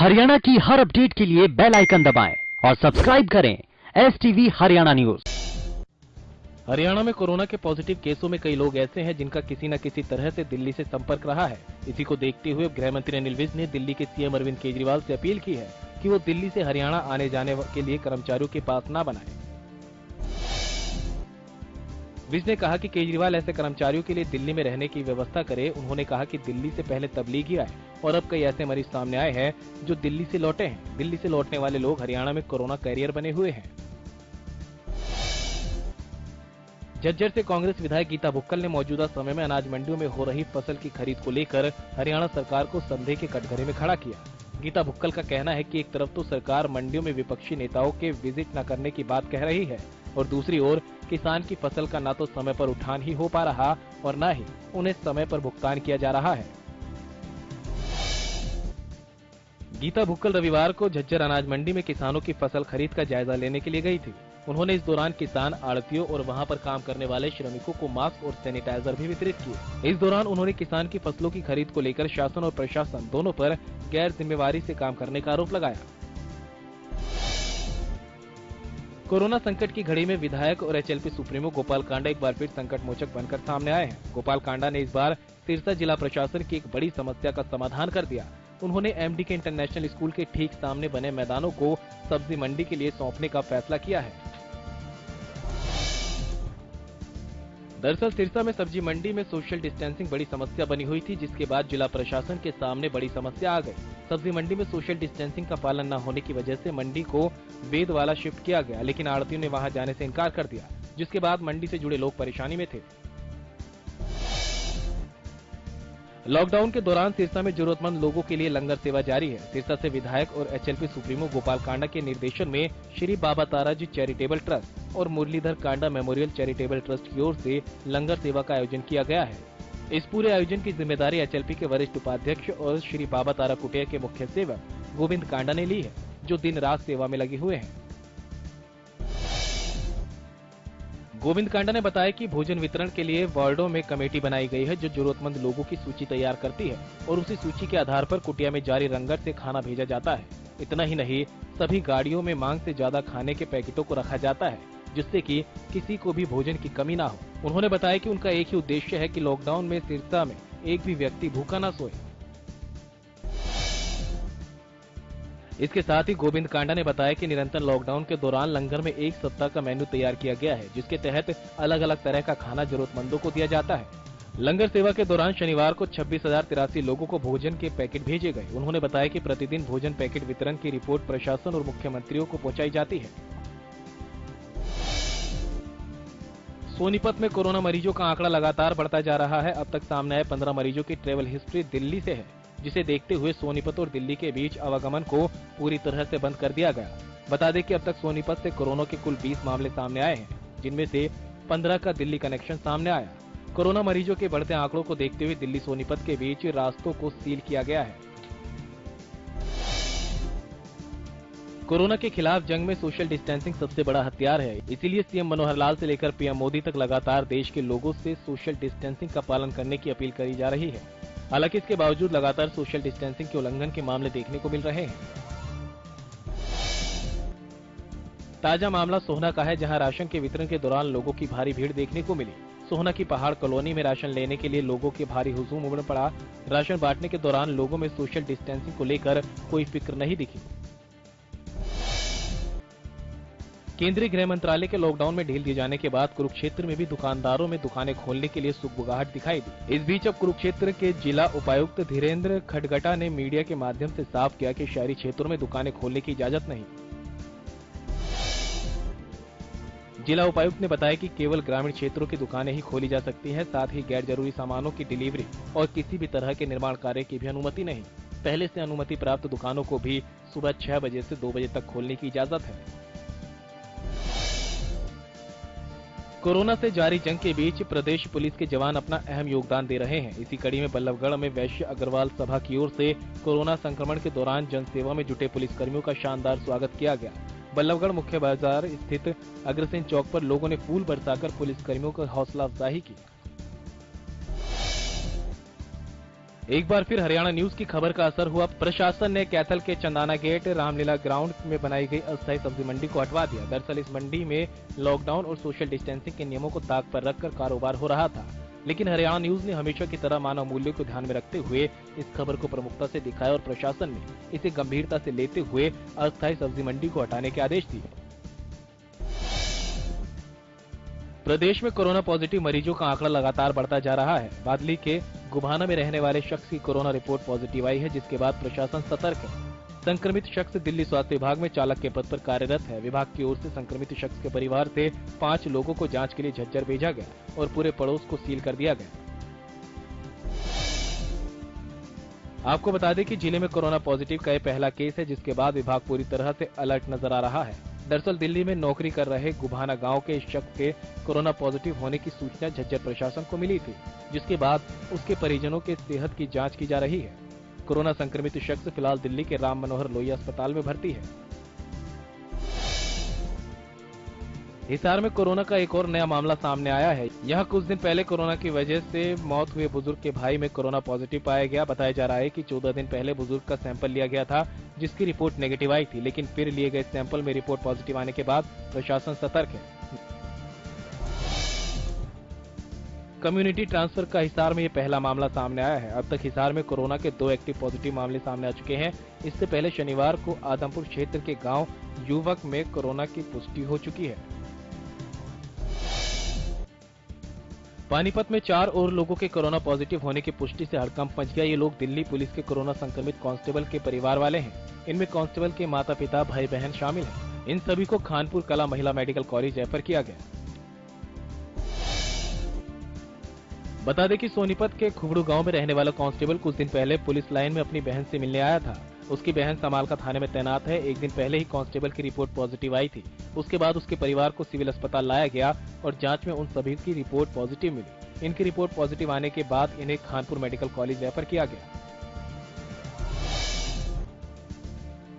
हरियाणा की हर अपडेट के लिए बेल आइकन दबाएं और सब्सक्राइब करें STV हरियाणा न्यूज। हरियाणा में कोरोना के पॉजिटिव केसों में कई लोग ऐसे हैं जिनका किसी न किसी तरह से दिल्ली से संपर्क रहा है। इसी को देखते हुए गृह मंत्री अनिल विज ने दिल्ली के सीएम अरविंद केजरीवाल से अपील की है कि वो दिल्ली से हरियाणा आने जाने के लिए कर्मचारियों के पास न बनाए। विज ने कहा कि केजरीवाल ऐसे कर्मचारियों के लिए दिल्ली में रहने की व्यवस्था करे। उन्होंने कहा कि दिल्ली से पहले तबलीगी आए और अब कई ऐसे मरीज सामने आए हैं जो दिल्ली से लौटे हैं। दिल्ली से लौटने वाले लोग हरियाणा में कोरोना कैरियर बने हुए हैं। झज्जर से कांग्रेस विधायक गीता भुक्कल ने मौजूदा समय में अनाज मंडियों में हो रही फसल की खरीद को लेकर हरियाणा सरकार को संदेह के कटघरे में खड़ा किया। गीता भुक्कल का कहना है कि एक तरफ तो सरकार मंडियों में विपक्षी नेताओं के विजिट न करने की बात कह रही है और दूसरी ओर किसान की फसल का न तो समय पर उठान ही हो पा रहा और न ही उन्हें समय पर भुगतान किया जा रहा है। गीता भुक्कल रविवार को झज्जर अनाज मंडी में किसानों की फसल खरीद का जायजा लेने के लिए गई थी। उन्होंने इस दौरान किसान, आड़तियों और वहां पर काम करने वाले श्रमिकों को मास्क और सैनिटाइजर भी वितरित किए। इस दौरान उन्होंने किसान की फसलों की खरीद को लेकर शासन और प्रशासन दोनों पर गैर जिम्मेवारी से काम करने का आरोप लगाया। कोरोना संकट की घड़ी में विधायक और HLP सुप्रीमो गोपाल कांडा एक बार फिर संकट मोचक बनकर सामने आए हैं। गोपाल कांडा ने इस बार सिरसा जिला प्रशासन की एक बड़ी समस्या का समाधान कर दिया। उन्होंने MD के इंटरनेशनल स्कूल के ठीक सामने बने मैदानों को सब्जी मंडी के लिए सौंपने का फैसला किया है। दरअसल सिरसा में सब्जी मंडी में सोशल डिस्टेंसिंग बड़ी समस्या बनी हुई थी, जिसके बाद जिला प्रशासन के सामने बड़ी समस्या आ गई। सब्जी मंडी में सोशल डिस्टेंसिंग का पालन न होने की वजह से मंडी को वेदवाला शिफ्ट किया गया, लेकिन आड़तियों ने वहां जाने से इनकार कर दिया, जिसके बाद मंडी से जुड़े लोग परेशानी में थे। लॉकडाउन के दौरान सिरसा में जरूरतमंद लोगों के लिए लंगर सेवा जारी है। सिरसा से विधायक और HLP सुप्रीमो गोपाल कांडा के निर्देशन में श्री बाबा ताराजी चैरिटेबल ट्रस्ट और Murlidhar Kanda memorial charitable trust की ओर से लंगर सेवा का आयोजन किया गया है। इस पूरे आयोजन की जिम्मेदारी HLP के वरिष्ठ उपाध्यक्ष और श्री बाबा तारा कुटिया के मुख्य सेवक गोविंद कांडा ने ली है, जो दिन रात सेवा में लगे हुए हैं। गोविंद कांडा ने बताया कि भोजन वितरण के लिए वार्डों में कमेटी बनाई गई है, जो जरूरतमंद लोगों की सूची तैयार करती है और उसी सूची के आधार पर कुटिया में जारी लंगर से खाना भेजा जाता है। इतना ही नहीं, सभी गाड़ियों में मांग से ज्यादा खाने के पैकेटों को रखा जाता है, जिससे कि किसी को भी भोजन की कमी ना हो। उन्होंने बताया कि उनका एक ही उद्देश्य है कि लॉकडाउन में सिरसा में एक भी व्यक्ति भूखा न सोए। इसके साथ ही गोविंद कांडा ने बताया कि निरंतर लॉकडाउन के दौरान लंगर में एक सप्ताह का मेन्यू तैयार किया गया है, जिसके तहत अलग अलग तरह का खाना जरूरतमंदों को दिया जाता है। लंगर सेवा के दौरान शनिवार को 26,083 लोगों को भोजन के पैकेट भेजे गए। उन्होंने बताया कि प्रतिदिन भोजन पैकेट वितरण की रिपोर्ट प्रशासन और मुख्यमंत्रियों को पहुंचाई जाती है। सोनीपत में कोरोना मरीजों का आंकड़ा लगातार बढ़ता जा रहा है। अब तक सामने आए 15 मरीजों की ट्रेवल हिस्ट्री दिल्ली से है, जिसे देखते हुए सोनीपत और दिल्ली के बीच आवागमन को पूरी तरह से बंद कर दिया गया। बता दें कि अब तक सोनीपत से कोरोना के कुल 20 मामले सामने आए हैं, जिनमें से 15 का दिल्ली कनेक्शन सामने आया। कोरोना मरीजों के बढ़ते आंकड़ों को देखते हुए दिल्ली सोनीपत के बीच रास्तों को सील किया गया है। कोरोना के खिलाफ जंग में सोशल डिस्टेंसिंग सबसे बड़ा हथियार है। इसीलिए सीएम मनोहर लाल से लेकर PM मोदी तक लगातार देश के लोगों से सोशल डिस्टेंसिंग का पालन करने की अपील करी जा रही है। हालांकि इसके बावजूद लगातार सोशल डिस्टेंसिंग के उल्लंघन के मामले देखने को मिल रहे हैं। ताजा मामला सोहना का है, जहां राशन के वितरण के दौरान लोगों की भारी भीड़ देखने को मिली। सोहना की पहाड़ कॉलोनी में राशन लेने के लिए लोगों के भारी हुजूम उमड़ पड़ा। राशन बांटने के दौरान लोगों में सोशल डिस्टेंसिंग को लेकर कोई फिक्र नहीं दिखी। केंद्रीय गृह मंत्रालय के लॉकडाउन में ढील दिए जाने के बाद कुरुक्षेत्र में भी दुकानदारों में दुकानें खोलने के लिए सुगबुगाहट दिखाई दी। इस बीच अब कुरुक्षेत्र के जिला उपायुक्त धीरेन्द्र खडगटा ने मीडिया के माध्यम से साफ किया कि शहरी क्षेत्रों में दुकानें खोलने की इजाजत नहीं। जिला उपायुक्त ने बताया कि केवल ग्रामीण क्षेत्रों की दुकानें ही खोली जा सकती हैं, साथ ही गैर जरूरी सामानों की डिलीवरी और किसी भी तरह के निर्माण कार्य की भी अनुमति नहीं। पहले से अनुमति प्राप्त दुकानों को भी सुबह 6 बजे से 2 बजे तक खोलने की इजाजत है। कोरोना से जारी जंग के बीच प्रदेश पुलिस के जवान अपना अहम योगदान दे रहे हैं। इसी कड़ी में बल्लभगढ़ में वैश्य अग्रवाल सभा की ओर से कोरोना संक्रमण के दौरान जनसेवा में जुटे पुलिसकर्मियों का शानदार स्वागत किया गया। बल्लभगढ़ मुख्य बाजार स्थित अग्रसेन चौक पर लोगों ने फूल बरसाकर पुलिसकर्मियों को हौसला अफजाई की। एक बार फिर हरियाणा न्यूज की खबर का असर हुआ। प्रशासन ने कैथल के चंदाना गेट रामलीला ग्राउंड में बनाई गई अस्थायी सब्जी मंडी को हटवा दिया। दरअसल इस मंडी में लॉकडाउन और सोशल डिस्टेंसिंग के नियमों को ताक पर रखकर कारोबार हो रहा था, लेकिन हरियाणा न्यूज ने हमेशा की तरह मानव मूल्यों को ध्यान में रखते हुए इस खबर को प्रमुखता से दिखाया और प्रशासन ने इसे गंभीरता से लेते हुए अस्थायी सब्जी मंडी को हटाने के आदेश दिए। प्रदेश में कोरोना पॉजिटिव मरीजों का आंकड़ा लगातार बढ़ता जा रहा है। बादली के गुभाना में रहने वाले शख्स की कोरोना रिपोर्ट पॉजिटिव आई है, जिसके बाद प्रशासन सतर्क है। संक्रमित शख्स दिल्ली स्वास्थ्य विभाग में चालक के पद पर कार्यरत है। विभाग की ओर से संक्रमित शख्स के परिवार से 5 लोगों को जांच के लिए झज्जर भेजा गया और पूरे पड़ोस को सील कर दिया गया। आपको बता दें कि जिले में कोरोना पॉजिटिव का यह पहला केस है, जिसके बाद विभाग पूरी तरह से अलर्ट नजर आ रहा है। दरअसल दिल्ली में नौकरी कर रहे गुभाना गांव के इस शख्स के कोरोना पॉजिटिव होने की सूचना झज्जर प्रशासन को मिली थी, जिसके बाद उसके परिजनों के सेहत की जांच की जा रही है। कोरोना संक्रमित शख्स फिलहाल दिल्ली के राम मनोहर लोहिया अस्पताल में भर्ती है। हिसार में कोरोना का एक और नया मामला सामने आया है। यहाँ कुछ दिन पहले कोरोना की वजह से मौत हुए बुजुर्ग के भाई में कोरोना पॉजिटिव पाया गया। बताया जा रहा है कि 14 दिन पहले बुजुर्ग का सैंपल लिया गया था, जिसकी रिपोर्ट नेगेटिव आई थी, लेकिन फिर लिए गए सैंपल में रिपोर्ट पॉजिटिव आने के बाद प्रशासन सतर्क है। कम्युनिटी ट्रांसफर का हिसार में ये पहला मामला सामने आया है। अब तक हिसार में कोरोना के 2 एक्टिव पॉजिटिव मामले सामने आ चुके हैं। इससे पहले शनिवार को आदमपुर क्षेत्र के गांव युवक में कोरोना की पुष्टि हो चुकी है। पानीपत में 4 और लोगों के कोरोना पॉजिटिव होने की पुष्टि से हड़कंप मच गया। ये लोग दिल्ली पुलिस के कोरोना संक्रमित कांस्टेबल के परिवार वाले हैं। इनमें कांस्टेबल के माता पिता, भाई बहन शामिल हैं। इन सभी को खानपुर कला महिला मेडिकल कॉलेज रेफर किया गया। बता दें कि सोनीपत के खुबड़ू गांव में रहने वाला कांस्टेबल कुछ दिन पहले पुलिस लाइन में अपनी बहन से मिलने आया था। उसकी बहन समालका थाने में तैनात है। एक दिन पहले ही कांस्टेबल की रिपोर्ट पॉजिटिव आई थी। उसके बाद उसके परिवार को सिविल अस्पताल लाया गया और जांच में उन सभी की रिपोर्ट पॉजिटिव मिली। इनकी रिपोर्ट पॉजिटिव आने के बाद इन्हें खानपुर मेडिकल कॉलेज रेफर किया गया।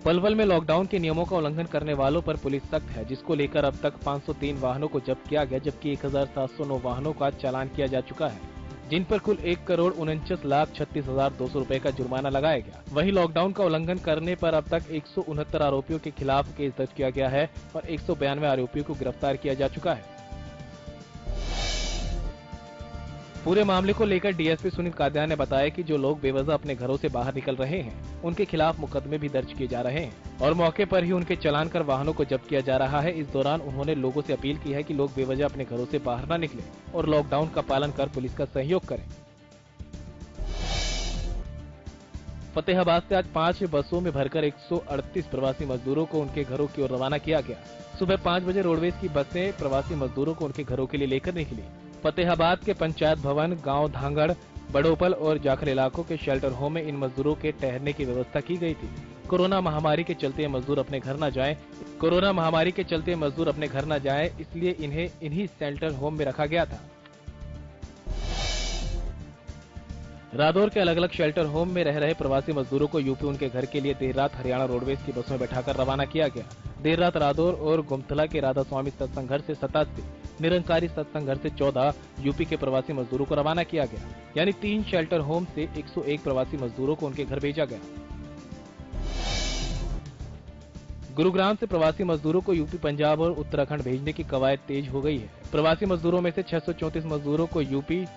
पलवल में लॉकडाउन के नियमों का उल्लंघन करने वालों पर पुलिस सख्त है, जिसको लेकर अब तक 503 वाहनों को जब्त किया गया, जबकि 1709 वाहनों का चालान किया जा चुका है, जिन पर कुल 1,49,36,200 रुपए का जुर्माना लगाया गया। वहीं लॉकडाउन का उल्लंघन करने पर अब तक 169 आरोपियों के खिलाफ केस दर्ज किया गया है और 192 आरोपियों को गिरफ्तार किया जा चुका है। पूरे मामले को लेकर डीएसपी सुनील कादियान ने बताया कि जो लोग बेवजह अपने घरों से बाहर निकल रहे हैं, उनके खिलाफ मुकदमे भी दर्ज किए जा रहे हैं और मौके पर ही उनके चालान कर वाहनों को जब्त किया जा रहा है। इस दौरान उन्होंने लोगों से अपील की है कि लोग बेवजह अपने घरों से बाहर न निकलें और लॉकडाउन का पालन कर पुलिस का सहयोग करें। फतेहाबाद से आज 5 बसों में भरकर 138 प्रवासी मजदूरों को उनके घरों की ओर रवाना किया गया। सुबह 5 बजे रोडवेज की बसें प्रवासी मजदूरों को उनके घरों के लिए लेकर निकली। फतेहाबाद के पंचायत भवन, गांव धांगड़, बड़ोपल और जाखल इलाकों के शेल्टर होम में इन मजदूरों के ठहरने की व्यवस्था की गई थी। कोरोना महामारी के चलते मजदूर अपने घर न जाएं, इसलिए इन्हें इन्हीं शेल्टर होम में रखा गया था। रादौर के अलग अलग शेल्टर होम में रह रहे प्रवासी मजदूरों को यूपी उनके घर के लिए देर रात हरियाणा रोडवेज की बसों में बैठाकर रवाना किया गया। देर रात रादौर और गुमथला के राधा स्वामी सत्संग घर से 87, निरंकारी सत्संग घर से 14 यूपी के प्रवासी मजदूरों को रवाना किया गया। यानी 3 शेल्टर होम से 101 प्रवासी मजदूरों को उनके घर भेजा गया। गुरुग्राम से प्रवासी मजदूरों को यूपी, पंजाब और उत्तराखंड भेजने की कवायद तेज हो गई है। प्रवासी मजदूरों में से 634 मजदूरों को यूपी,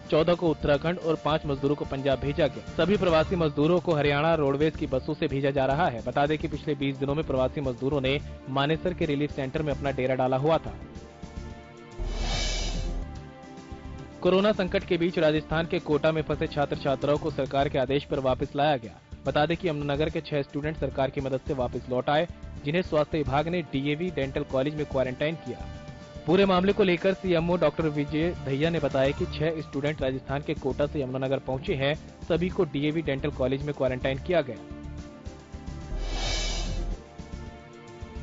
14 को उत्तराखंड और 5 मजदूरों को पंजाब भेजा गया। सभी प्रवासी मजदूरों को हरियाणा रोडवेज की बसों से भेजा जा रहा है। बता दें कि पिछले 20 दिनों में प्रवासी मजदूरों ने मानेसर के रिलीफ सेंटर में अपना डेरा डाला हुआ था। कोरोना संकट के बीच राजस्थान के कोटा में फंसे छात्र छात्राओं को सरकार के आदेश पर वापस लाया गया। बता दें कि यमुनानगर के 6 स्टूडेंट सरकार की मदद से वापस लौट आए, जिन्हें स्वास्थ्य विभाग ने डीएवी डेंटल कॉलेज में क्वारंटाइन किया। पूरे मामले को लेकर सीएमओ डॉक्टर विजय दहिया ने बताया कि 6 स्टूडेंट राजस्थान के कोटा से यमुनानगर पहुंचे हैं। सभी को डीएवी डेंटल कॉलेज में क्वारंटाइन किया गया।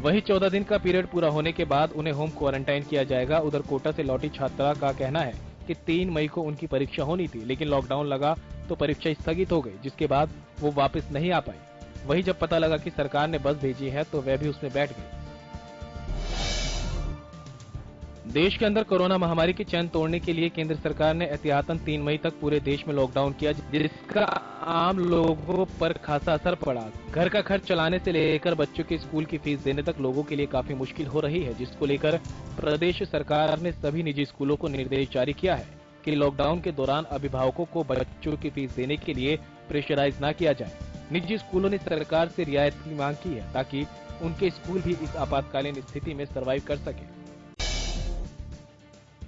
वहीं 14 दिन का पीरियड पूरा होने के बाद उन्हें होम क्वारंटाइन किया जाएगा। उधर कोटा से लौटी छात्रा का कहना है कि 3 मई को उनकी परीक्षा होनी थी, लेकिन लॉकडाउन लगा तो परीक्षा स्थगित हो गई, जिसके बाद वो वापस नहीं आ पाई। वहीं जब पता लगा कि सरकार ने बस भेजी है तो वह भी उसमें बैठ गई। देश के अंदर कोरोना महामारी की चैन तोड़ने के लिए केंद्र सरकार ने एहतियातन 3 मई तक पूरे देश में लॉकडाउन किया, जिसका आम लोगों पर खासा असर पड़ा। घर का खर्च चलाने से लेकर बच्चों के स्कूल की फीस देने तक लोगों के लिए काफी मुश्किल हो रही है, जिसको लेकर प्रदेश सरकार ने सभी निजी स्कूलों को निर्देश जारी किया है कि लॉकडाउन के दौरान अभिभावकों को बच्चों की फीस देने के लिए प्रेशराइज न किया जाए। निजी स्कूलों ने सरकार से रियायत की मांग की है ताकि उनके स्कूल भी इस आपातकालीन स्थिति में सर्वाइव कर सके।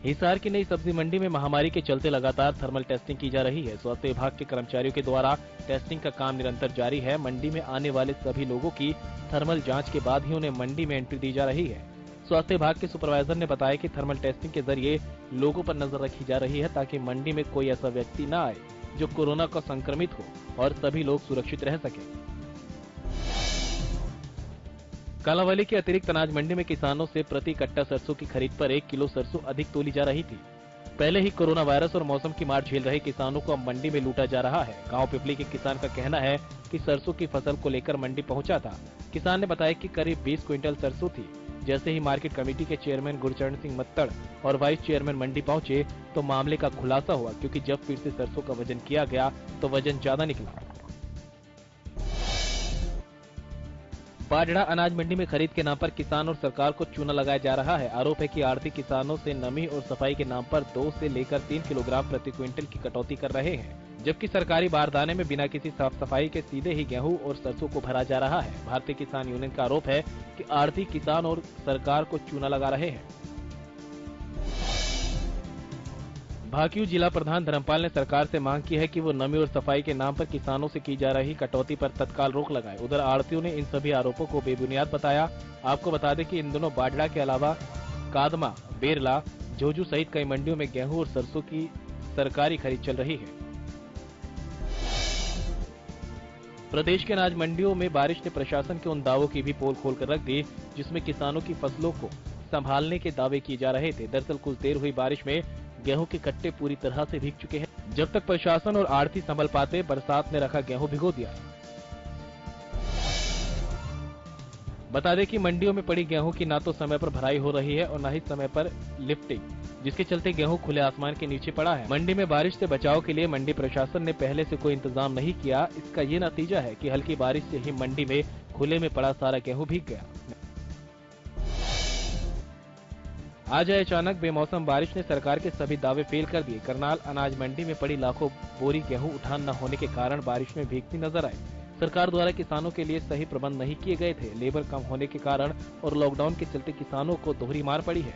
हिसार की नई सब्जी मंडी में महामारी के चलते लगातार थर्मल टेस्टिंग की जा रही है। स्वास्थ्य विभाग के कर्मचारियों के द्वारा टेस्टिंग का काम निरंतर जारी है। मंडी में आने वाले सभी लोगों की थर्मल जांच के बाद ही उन्हें मंडी में एंट्री दी जा रही है। स्वास्थ्य विभाग के सुपरवाइजर ने बताया कि थर्मल टेस्टिंग के जरिए लोगों पर नजर रखी जा रही है ताकि मंडी में कोई ऐसा व्यक्ति न आए जो कोरोना का संक्रमित हो और सभी लोग सुरक्षित रह सके। कालांवाली के अतिरिक्त अनाज मंडी में किसानों से प्रति कट्टा सरसों की खरीद पर 1 किलो सरसों अधिक तोली जा रही थी। पहले ही कोरोना वायरस और मौसम की मार झेल रहे किसानों को अब मंडी में लूटा जा रहा है। गांव पिपली के किसान का कहना है कि सरसों की फसल को लेकर मंडी पहुंचा था। किसान ने बताया कि करीब 20 क्विंटल सरसों थी। जैसे ही मार्केट कमेटी के चेयरमैन गुरचरण सिंह मत्तड़ और वाइस चेयरमैन मंडी पहुंचे तो मामले का खुलासा हुआ, क्योंकि जब फिर से सरसों का वजन किया गया तो वजन ज्यादा निकला। बाजरा अनाज मंडी में खरीद के नाम पर किसान और सरकार को चूना लगाया जा रहा है। आरोप है कि आढ़ती किसानों से नमी और सफाई के नाम पर 2 से लेकर 3 किलोग्राम प्रति क्विंटल की कटौती कर रहे हैं, जबकि सरकारी बारदाने में बिना किसी साफ सफाई के सीधे ही गेहूं और सरसों को भरा जा रहा है। भारतीय किसान यूनियन का आरोप है कि आढ़ती किसान और सरकार को चूना लगा रहे हैं। भाकियू जिला प्रधान धर्मपाल ने सरकार से मांग की है कि वो नमी और सफाई के नाम पर किसानों से की जा रही कटौती पर तत्काल रोक लगाए। उधर आढ़तियों ने इन सभी आरोपों को बेबुनियाद बताया। आपको बता दें कि इन दोनों बाजरा के अलावा कादमा, बेरला, जोजू सहित कई मंडियों में गेहूं और सरसों की सरकारी खरीद चल रही है। प्रदेश के अनाज मंडियों में बारिश ने प्रशासन के उन दावों की भी पोल खोलकर रख दी जिसमें किसानों की फसलों को संभालने के दावे किए जा रहे थे। दरअसल कुछ देर हुई बारिश में गेहूं के कट्टे पूरी तरह से भीग चुके हैं। जब तक प्रशासन और आढ़ती संभल पाते, बरसात ने रखा गेहूं भिगो दिया। बता दें कि मंडियों में पड़ी गेहूं की ना तो समय पर भराई हो रही है और न ही समय पर लिफ्टिंग, जिसके चलते गेहूं खुले आसमान के नीचे पड़ा है। मंडी में बारिश से बचाव के लिए मंडी प्रशासन ने पहले से कोई इंतजाम नहीं किया। इसका ये नतीजा है कि हल्की बारिश से ही मंडी में खुले में पड़ा सारा गेहूं भीग गया। आज अचानक बेमौसम बारिश ने सरकार के सभी दावे फेल कर दिए। करनाल अनाज मंडी में पड़ी लाखों बोरी गेहूं उठान न होने के कारण बारिश में भीगती नजर आई। सरकार द्वारा किसानों के लिए सही प्रबंध नहीं किए गए थे। लेबर कम होने के कारण और लॉकडाउन के चलते किसानों को दोहरी मार पड़ी है।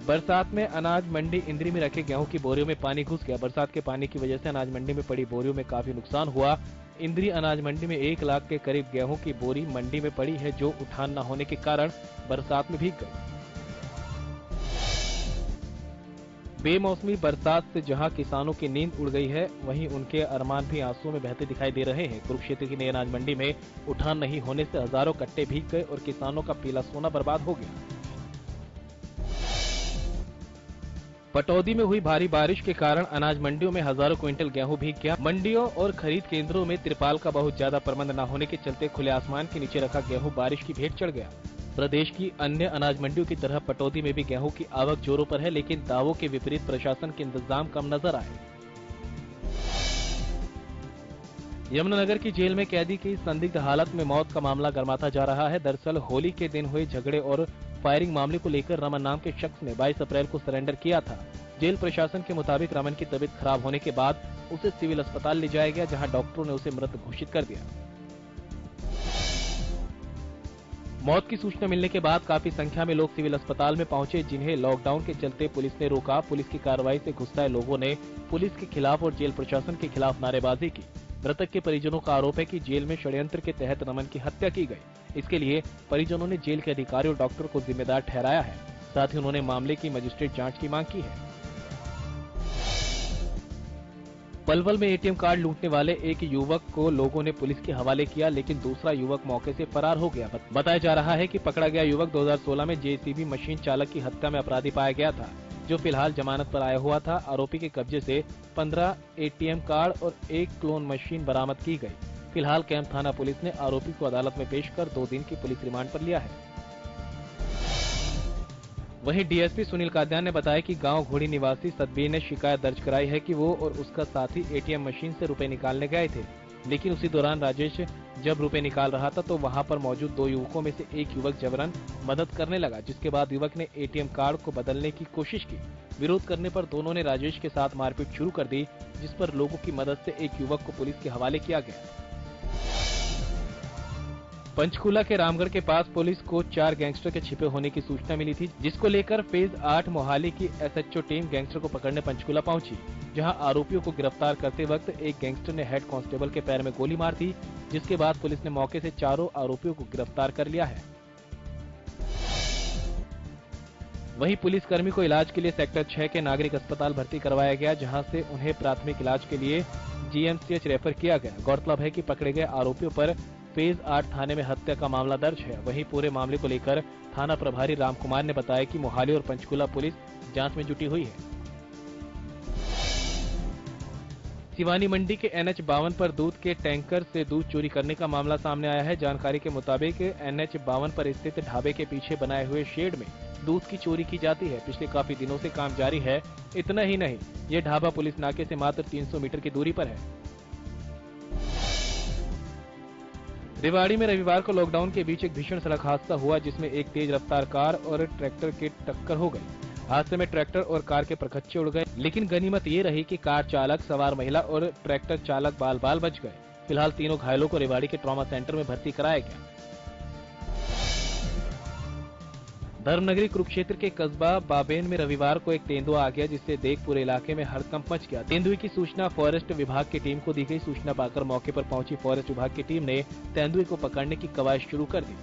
बरसात में अनाज मंडी इंद्री में रखे गेहूं की बोरियों में पानी घुस गया। बरसात के पानी की वजह से अनाज मंडी में पड़ी बोरियों में काफी नुकसान हुआ। इंद्री अनाज मंडी में 1 लाख के करीब गेहूं की बोरी मंडी में पड़ी है, जो उठान न होने के कारण बरसात में भीग गई। बेमौसमी बरसात से जहां किसानों की नींद उड़ गई है, वहीं उनके अरमान भी आंसुओं में बहते दिखाई दे रहे हैं। कुरुक्षेत्र की नई अनाज मंडी में उठान नहीं होने से हजारों कट्टे भीग गए और किसानों का पीला सोना बर्बाद हो गया। पटौदी में हुई भारी बारिश के कारण अनाज मंडियों में हजारों क्विंटल गेहूं भीग गया। मंडियों और खरीद केंद्रों में तिरपाल का बहुत ज्यादा प्रबंध न होने के चलते खुले आसमान के नीचे रखा गेहूं बारिश की भेंट चढ़ गया। प्रदेश की अन्य अनाज मंडियों की तरह पटौदी में भी गेहूं की आवक जोरों पर है, लेकिन दावों के विपरीत प्रशासन के इंतजाम कम नजर आए। यमुनानगर की जेल में कैदी की संदिग्ध हालत में मौत का मामला गर्माता जा रहा है। दरअसल होली के दिन हुए झगड़े और फायरिंग मामले को लेकर रमन नाम के शख्स ने 22 अप्रैल को सरेंडर किया था। जेल प्रशासन के मुताबिक रमन की तबीयत खराब होने के बाद उसे सिविल अस्पताल ले जाया गया, जहां डॉक्टरों ने उसे मृत घोषित कर दिया। मौत की सूचना मिलने के बाद काफी संख्या में लोग सिविल अस्पताल में पहुंचे, जिन्हें लॉकडाउन के चलते पुलिस ने रोका। पुलिस की कार्रवाई से गुस्साए लोगों ने पुलिस के खिलाफ और जेल प्रशासन के खिलाफ नारेबाजी की। मृतक के परिजनों का आरोप है कि जेल में षड्यंत्र के तहत रमन की हत्या की गई। इसके लिए परिजनों ने जेल के अधिकारी और डॉक्टर को जिम्मेदार ठहराया है। साथ ही उन्होंने मामले की मजिस्ट्रेट जांच की मांग की है। पलवल में एटीएम कार्ड लूटने वाले एक युवक को लोगों ने पुलिस के हवाले किया, लेकिन दूसरा युवक मौके से फरार हो गया। बताया जा रहा है कि पकड़ा गया युवक 2016 में जेसीबी मशीन चालक की हत्या में अपराधी पाया गया था, जो फिलहाल जमानत पर आया हुआ था। आरोपी के कब्जे से 15 एटीएम कार्ड और 1 क्लोन मशीन बरामद की गई। फिलहाल कैंप थाना पुलिस ने आरोपी को अदालत में पेश कर 2 दिन की पुलिस रिमांड पर लिया है। वहीं डीएसपी सुनील काद्यान ने बताया कि गांव घोड़ी निवासी सतबीर ने शिकायत दर्ज कराई है कि वो और उसका साथी एटीएम मशीन से रुपए निकालने गए थे, लेकिन उसी दौरान राजेश जब रुपए निकाल रहा था तो वहां पर मौजूद 2 युवकों में से एक युवक जबरन मदद करने लगा, जिसके बाद युवक ने एटीएम कार्ड को बदलने की कोशिश की। विरोध करने पर दोनों ने राजेश के साथ मारपीट शुरू कर दी, जिस पर लोगों की मदद से एक युवक को पुलिस के हवाले किया गया। पंचकूला के रामगढ़ के पास पुलिस को 4 गैंगस्टर के छिपे होने की सूचना मिली थी, जिसको लेकर फेज 8 मोहाली की एसएचओ टीम गैंगस्टर को पकड़ने पंचकूला पहुंची, जहां आरोपियों को गिरफ्तार करते वक्त एक गैंगस्टर ने हेड कांस्टेबल के पैर में गोली मार दी, जिसके बाद पुलिस ने मौके से चारों आरोपियों को गिरफ्तार कर लिया है। वहीं पुलिसकर्मी को इलाज के लिए सेक्टर 6 के नागरिक अस्पताल भर्ती करवाया गया, जहां से उन्हें प्राथमिक इलाज के लिए जीएमसीएच रेफर किया गया। गौरतलब है कि पकड़े गए आरोपियों पर फेज 8 थाने में हत्या का मामला दर्ज है। वहीं पूरे मामले को लेकर थाना प्रभारी राम कुमार ने बताया कि मोहाली और पंचकूला पुलिस जांच में जुटी हुई है। सिवानी मंडी के NH-52 पर दूध के टैंकर से दूध चोरी करने का मामला सामने आया है। जानकारी के मुताबिक NH-52 पर स्थित ढाबे के पीछे बनाए हुए शेड में दूध की चोरी की जाती है। पिछले काफी दिनों से काम जारी है। इतना ही नहीं, ये ढाबा पुलिस नाके से मात्र 300 मीटर की दूरी पर है। रेवाड़ी में रविवार को लॉकडाउन के बीच एक भीषण सड़क हादसा हुआ, जिसमें एक तेज रफ्तार कार और ट्रैक्टर की टक्कर हो गई। हादसे में ट्रैक्टर और कार के परखच्चे उड़ गए, लेकिन गनीमत ये रही कि कार चालक, सवार महिला और ट्रैक्टर चालक बाल बाल बच गए। फिलहाल तीनों घायलों को रेवाड़ी के ट्रॉमा सेंटर में भर्ती कराया गया। धर्मनगरी कुरुक्षेत्र के कस्बा बाबेन में रविवार को एक तेंदुआ आ गया, जिससे देख पूरे इलाके में हड़कंप मच गया। तेंदुए की सूचना फॉरेस्ट विभाग की टीम को दी गई। सूचना पाकर मौके पर पहुंची फॉरेस्ट विभाग की टीम ने तेंदुए को पकड़ने की कवायद शुरू कर दी।